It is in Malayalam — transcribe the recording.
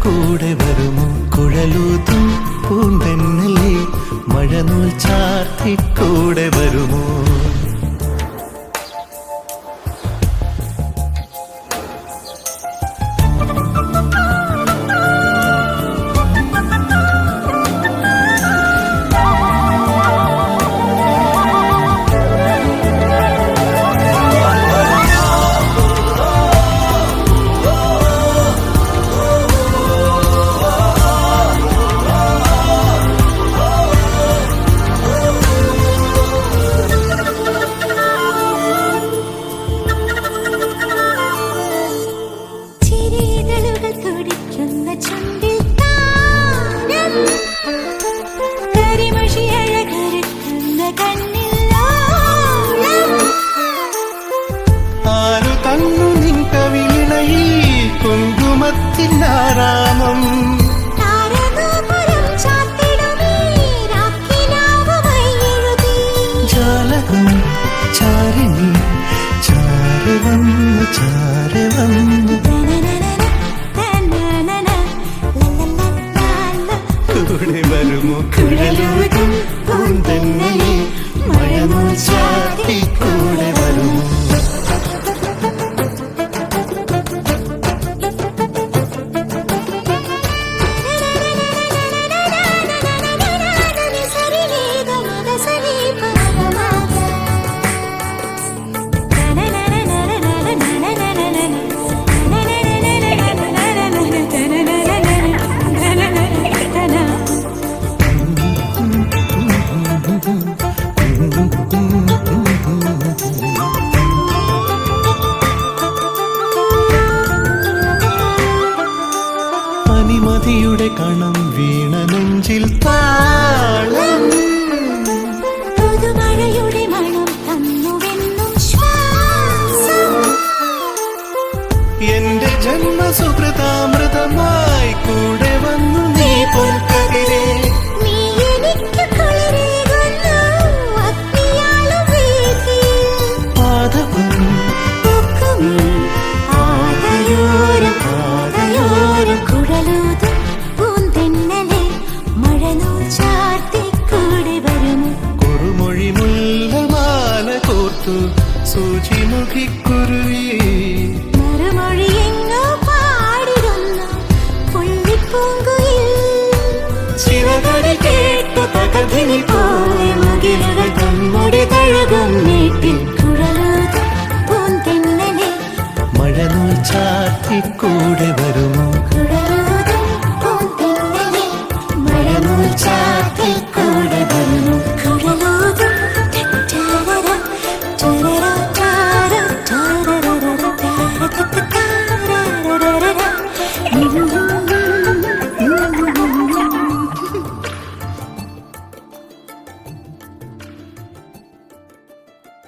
കൂടെ വരുമോ കുഴലൂതും പൂന്തെന്നലേ മഴനൂൽ ചാർത്തി കൂടെ വരുമോ കുങ്കുമത്തിനാരാമം ജാലകം ചാരിണി ചാരി വന്നു ചാരി വന്നു കൂടെ വരുമോ കുഴലൂതും പൂന്തെന്നലേ മഴനൂൽ ചാർത്തി കൂടെ വരുമോ മതിയുടെ കണം വീണ നെഞ്ചിൽ താളം പുതുമഴയുടെ മണം തന്നുവെന്നും ശ്വാസം എന്റെ ജന്മസുകൃതാമൃതമായി കൂടെ വന്നു നീ പൊൻകതിരേ നീ എനിക്ക് കുളിരേകുന്നു അഗ്നിയാളും വീഥിയിൽ പാദവും പൂക്കും ആകയോരം ആകയോരം കുഴലൂതും പൂന്തെന്നലേ മഴനൂൽ ചാർത്തി കൂടെ വരുമോ കുറുമൊഴി മുല്ലമാല കോർത്തു സൂചിമുഖിക്കുരുവി മറുമൊഴി എങ്ങോ പാടിടുന്നു പുള്ളിപ്പൂങ്കുയിൽ ചിറകടി കേട്ടു തകതിനി പോലെ മുകിലുകൾ തമ്മുടെ തഴുകും നീട്ടിൽ കുഴലൂതും പൂന്തെന്നലേ മഴനൂൽ ചാർത്തി കൂടെ